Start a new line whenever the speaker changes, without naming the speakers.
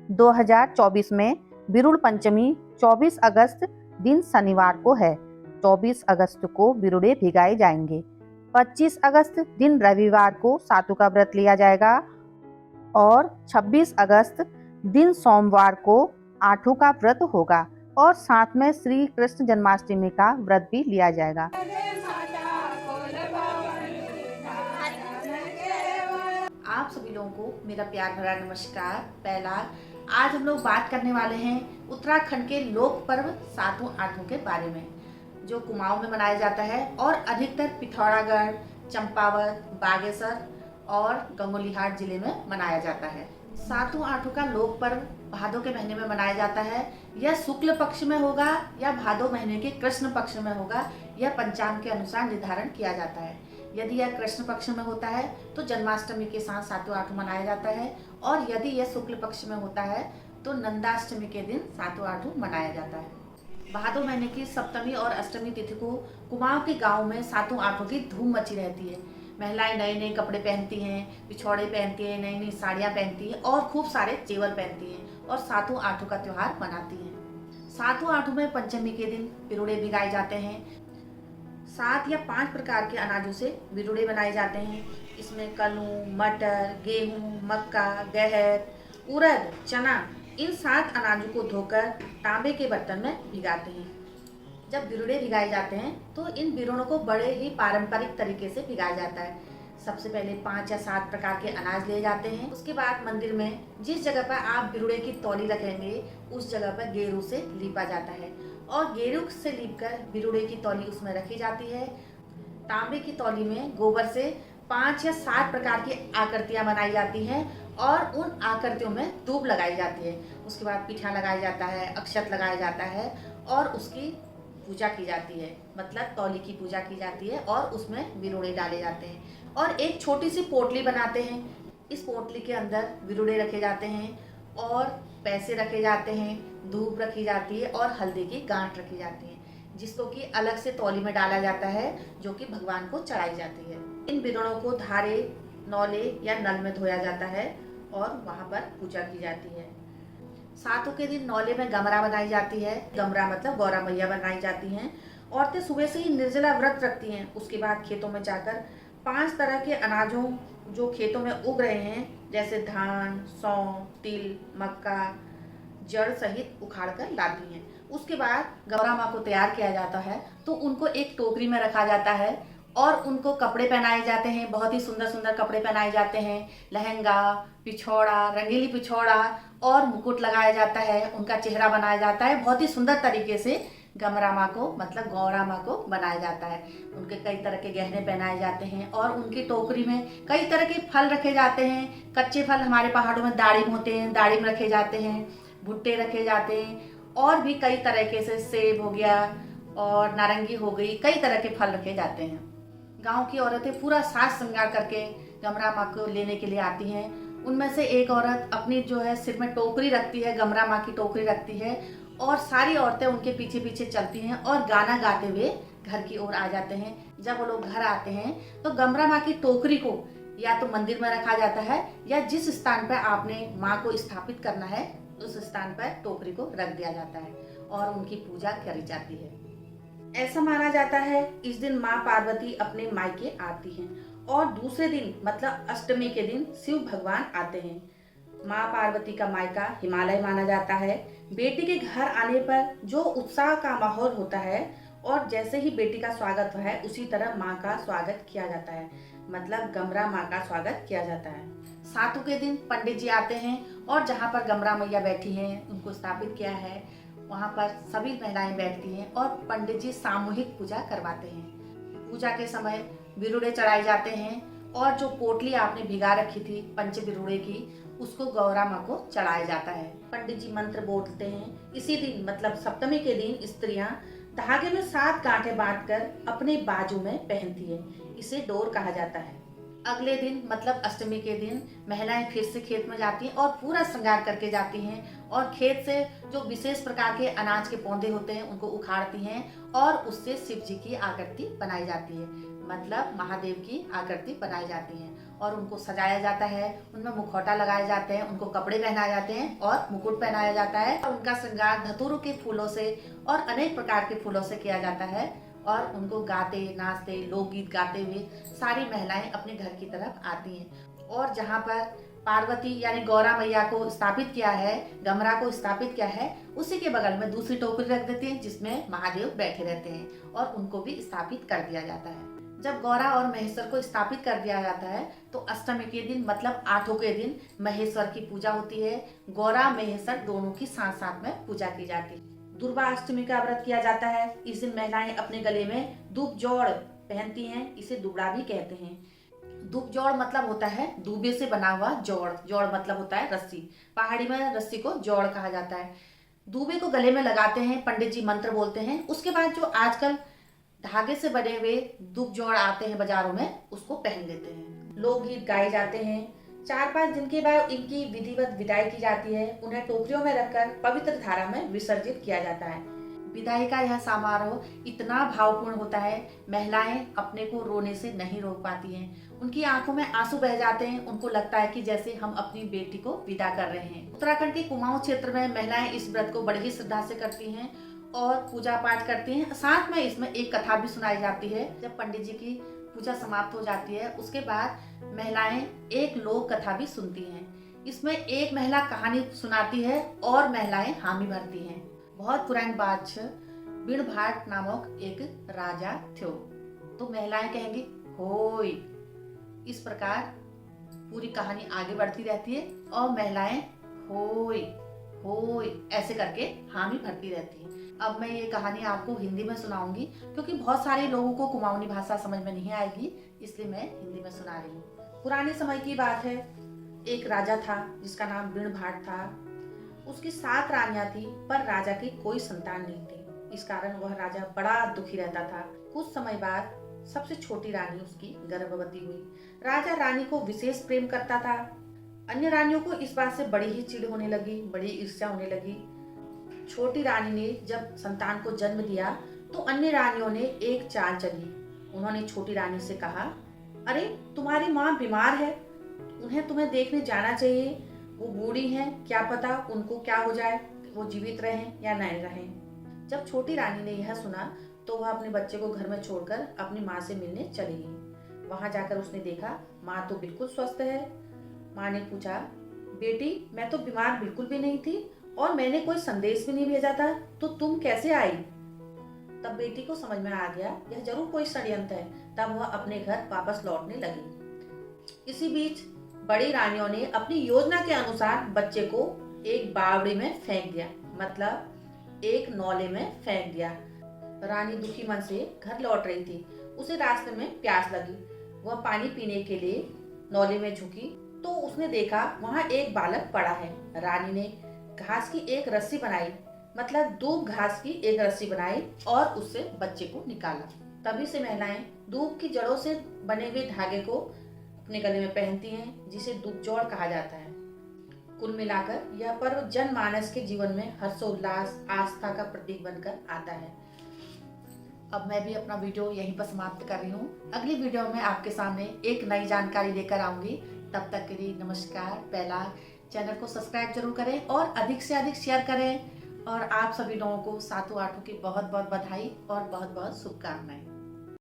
2024 में बिरुड़ पंचमी 24 अगस्त दिन शनिवार को है। 24 अगस्त को बिरुड़े भिगाए जाएंगे। 25 अगस्त दिन रविवार को सातु का व्रत लिया जाएगा और 26 अगस्त दिन सोमवार को आठों का व्रत होगा और साथ में श्री कृष्ण जन्माष्टमी का व्रत भी लिया जाएगा। आप सभी लोगों को मेरा प्यार भरा नमस्कार। पहला, आज हम लोग बात करने वाले हैं उत्तराखंड के लोक पर्व सातों आठों के बारे में, जो कुमाऊं में मनाया जाता है और अधिकतर पिथौरागढ़, चंपावत, बागेश्वर और गंगोलीहाट जिले में मनाया जाता है। सातों आठों का लोक पर्व भादो के महीने में मनाया जाता है। यह शुक्ल पक्ष में होगा या भादो महीने के कृष्ण पक्ष में होगा, यह पंचांग के अनुसार निर्धारण किया जाता है। यदि यह कृष्ण पक्ष में होता है तो जन्माष्टमी के साथ सातों आठों मनाया जाता है, और यदि यह शुक्ल पक्ष में होता है तो नंदाष्टमी के दिन सातों आठों मनाया जाता है। भादो महीने की सप्तमी और अष्टमी तिथि को कुमाऊं के गांव में सातों आठों की धूम मची रहती है। महिलाएं नए नए कपड़े पहनती हैं, पिछौड़े पहनती हैं, नई नई साड़ियाँ पहनती हैं और खूब सारे जेवर पहनती हैं और सातों आठों का त्योहार मनाती हैं। सातों आठों में पंचमी के दिन बिरुड़े भिगाए जाते हैं। 7 या 5 प्रकार के अनाजों से बिरुड़े बनाए जाते हैं। इसमें कलू, मटर, गेहूँ, मक्का, गहर, उड़द, चना, इन 7 अनाजों को धोकर तांबे के बर्तन में भिगाते हैं। जब बिरुड़े भिगाए जाते हैं तो इन बिरुड़ों को बड़े ही पारंपरिक तरीके से भिगाया जाता है। सबसे पहले 5 या 7 प्रकार के अनाज लिए जाते हैं। उसके बाद मंदिर में जिस जगह पर आप बिरुड़े की तौली रखेंगे उस जगह पर गेरू से लीपा जाता है और गेरू से लीपकर बिरुड़े की तौली उसमें रखी जाती है। तांबे की तौली में गोबर से 5 या 7 प्रकार की आकृतियां बनाई जाती हैं और उन आकृतियों में धूप लगाई जाती है। उसके बाद पीठा लगाया जाता है, अक्षत लगाया जाता है और उसकी पूजा की जाती है, मतलब तौली की पूजा की जाती है और उसमें बिरुड़े डाले जाते हैं और एक छोटी सी पोटली बनाते हैं। इस पोटली के अंदर बिरुड़े रखे जाते हैं और पैसे रखे जाते हैं, धूप रखी जाती है और हल्दी की गांठ रखी जाती है, जिसको कि अलग से तौली में डाला जाता है, जो कि भगवान को चढ़ाई जाती है। इन बिरुड़ों को धारे, नौले या नल में धोया जाता है और वहाँ पर पूजा की जाती है। सातों के दिन नौले में गमरा बनाई जाती है। गमरा मतलब गौरा मैया बनाई जाती हैं। औरतें सुबह से ही निर्जला व्रत रखती हैं। उसके बाद खेतों में जाकर 5 तरह के अनाजों जो खेतों में उग रहे हैं, जैसे धान, सौंफ, तिल, मक्का, जड़ सहित उखाड़ कर लाती हैं। उसके बाद गौरा माँ को तैयार किया जाता है तो उनको एक टोकरी में रखा जाता है और उनको कपड़े पहनाए जाते हैं। बहुत ही सुंदर सुंदर कपड़े पहनाए जाते हैं। लहंगा, पिछौड़ा, रंगीली पिछौड़ा और मुकुट लगाया जाता है। उनका चेहरा बनाया जाता है। बहुत ही सुंदर तरीके से गमरा माँ को मतलब गौरा माँ को बनाया जाता है। उनके कई तरह के गहने पहनाए जाते हैं और उनकी टोकरी में कई तरह के फल रखे जाते हैं। कच्चे फल हमारे पहाड़ों में दाड़िम होते हैं, दाड़िम रखे जाते हैं, भुट्टे रखे जाते हैं और भी कई तरीके से सेब हो गया और नारंगी हो गई, कई तरह के फल रखे जाते हैं। गांव की औरतें पूरा साज श्रृंगार करके गमरा माँ को लेने के लिए आती हैं। उनमें से एक औरत अपनी जो है सिर में टोकरी रखती है, गमरा माँ की टोकरी रखती है और सारी औरतें उनके पीछे पीछे चलती हैं और गाना गाते हुए घर की ओर आ जाते हैं। जब वो लोग घर आते हैं तो गमरा माँ की टोकरी को या तो मंदिर में रखा जाता है या जिस स्थान पर आपने माँ को स्थापित करना है उस स्थान पर टोकरी को रख दिया जाता है और उनकी पूजा करी जाती है। ऐसा माना जाता है इस दिन माँ पार्वती अपने मायके आती हैं और दूसरे दिन मतलब अष्टमी के दिन शिव भगवान आते हैं। माँ पार्वती का मायका हिमालय माना जाता है। बेटी के घर आने पर जो उत्साह का माहौल होता है और जैसे ही बेटी का स्वागत है उसी तरह माँ का स्वागत किया जाता है, मतलब गमरा माँ का स्वागत किया जाता है। सातों के दिन पंडित जी आते हैं और जहाँ पर गमरा मैया बैठी हैं उनको स्थापित किया है, वहाँ पर सभी महिलाएं बैठती हैं और पंडित जी सामूहिक पूजा करवाते हैं। पूजा के समय बिरुड़े चढ़ाए जाते हैं और जो पोटली आपने भिगा रखी थी पंच बिरुड़े की, उसको गौरा माँ को चढ़ाया जाता है। पंडित जी मंत्र बोलते हैं। इसी दिन मतलब सप्तमी के दिन स्त्रियां धागे में 7 गांठें बांधकर अपने बाजू में पहनती है। इसे डोर कहा जाता है। अगले दिन मतलब अष्टमी के दिन महिलाएं फिर से खेत में जाती हैं और पूरा श्रृंगार करके जाती हैं और खेत से जो विशेष प्रकार के अनाज के पौधे होते हैं उनको उखाड़ती हैं और उससे शिव जी की आकृति बनाई जाती है, मतलब महादेव की आकृति बनाई जाती है और उनको सजाया जाता है, उनमें मुखौटा लगाए जाते हैं, उनको कपड़े पहनाए जाते हैं और मुकुट पहनाया जाता है और उनका श्रृंगार धतूरों के फूलों से और अनेक प्रकार के फूलों से किया जाता है और उनको गाते नाचते लोकगीत गाते हुए सारी महिलाएं अपने घर की तरफ आती हैं। और जहाँ पर पार्वती यानी गौरा मैया को स्थापित किया है, गमरा को स्थापित किया है, उसी के बगल में दूसरी टोकरी रख देती हैं जिसमें महादेव बैठे रहते हैं और उनको भी स्थापित कर दिया जाता है। जब गौरा और महेश्वर को स्थापित कर दिया जाता है तो अष्टमी के दिन मतलब आठों के दिन महेश्वर की पूजा होती है। गौरा महेश्वर दोनों की साथ साथ में पूजा की जाती है। दुर्गा अष्टमी का व्रत किया जाता है। इस दिन महिलाएं अपने गले में दूब जोड़ पहनती हैं, इसे दुबड़ा भी कहते हैं। दूब जोड़ मतलब होता है दूबे से बना हुआ जोड़, जोड़ मतलब होता है रस्सी, पहाड़ी में रस्सी को जोड़ कहा जाता है। दूबे को गले में लगाते हैं, पंडित जी मंत्र बोलते हैं, उसके बाद जो आजकल धागे से बने हुए दूब जोड़ आते हैं बाजारों में, उसको पहन लेते हैं। लोकगीत गाए जाते हैं। 4-5 दिन के बाद इनकी विधिवत विदाई की जाती है। उन्हें टोकरियों में रखकर पवित्र धारा में विसर्जित किया जाता है। विदाई का यह समारोह इतना भावपूर्ण होता है, महिलाएं अपने को रोने से नहीं रोक पाती हैं। उनकी आंखों में आंसू बह जाते हैं। उनको लगता है कि जैसे हम अपनी बेटी को विदा कर रहे हैं। उत्तराखंड के कुमाऊं क्षेत्र में महिलाएं इस व्रत को बड़ी ही श्रद्धा से करती हैं और पूजा पाठ करती हैं। साथ में इसमें एक कथा भी सुनाई जाती है। जब पंडित जी की पूजा समाप्त हो जाती है उसके बाद महिलाएं एक लोक कथा भी सुनती हैं। इसमें एक महिला कहानी सुनाती है और महिलाएं हामी भरती हैं। बहुत पुरानी बात है, बिणभाट नामक एक राजा थे। तो महिलाएं कहेंगी होय। इस प्रकार पूरी कहानी आगे बढ़ती रहती है और महिलाएं होय होय ऐसे करके हामी भरती रहती हैं। अब मैं ये कहानी आपको हिंदी में सुनाऊंगी क्योंकि बहुत सारे लोगों को कुमाऊनी भाषा समझ में नहीं आएगी, इसलिए मैं हिंदी में सुना रही हूँ। पुराने समय की बात है। एक राजा था जिसका नाम बिणभाट था। उसकी 7 रानियां थी पर राजा की कोई संतान नहीं थी। इस कारण वह राजा बड़ा दुखी रहता था। कुछ समय बाद सबसे छोटी रानी उसकी गर्भवती हुई। राजा रानी को विशेष प्रेम करता था। अन्य रानियों को इस बात से बड़ी ही चिढ़ होने लगी, बड़ी ईर्ष्या होने लगी। छोटी रानी ने जब संतान को जन्म दिया तो अन्य रानियों ने एक चाल चली। उन्होंने छोटी रानी से कहा, अरे तुम्हारी माँ बीमार है, उन्हें तुम्हें देखने जाना चाहिए। वो बूढ़ी हैं, क्या पता उनको क्या हो जाए, वो जीवित रहें या नहीं रहें। जब छोटी रानी ने यह सुना तो वह अपने बच्चे को घर में छोड़कर अपनी माँ से मिलने चली गई। वहां जाकर उसने देखा माँ तो बिल्कुल स्वस्थ है। माँ ने पूछा, बेटी मैं तो बीमार बिल्कुल भी नहीं थी और मैंने कोई संदेश भी नहीं भेजा था, तो तुम कैसे आई? तब बेटी को समझ में आ गया यह जरूर कोई षड्यंत्र है। तब वह अपने घर वापस लौटने लगी। इसी बीच बड़ी रानियों ने अपनी योजना के अनुसार बच्चे को एक बावड़ी में फेंक दिया, मतलब एक नौले में फेंक दिया। रानी दुखी मन से घर लौट रही थी। उसे रास्ते में प्यास लगी। वह पानी पीने के लिए नौले में झुकी तो उसने देखा वहां एक बालक पड़ा है। रानी ने घास की एक रस्सी बनाई, मतलब दूब घास की एक रस्सी बनाई और उससे बच्चे को निकाला। तभी से महिलाएं दूब की जड़ों से बने हुए धागे को अपने गले में पहनती हैं, जिसे दूबजोड़ कहा जाता है। कुल मिलाकर यह पर्व जनमानस के जीवन में हर्षोल्लास आस्था का प्रतीक बनकर आता है। अब मैं भी अपना वीडियो यहीं पर समाप्त कर रही हूँ। अगली वीडियो में आपके सामने एक नई जानकारी लेकर आऊंगी। तब तक के लिए नमस्कार। पहला चैनल को सब्सक्राइब जरूर करें और अधिक से अधिक शेयर करें। और आप सभी लोगों को सातों आठों की बहुत बहुत बधाई और बहुत बहुत शुभकामनाएं।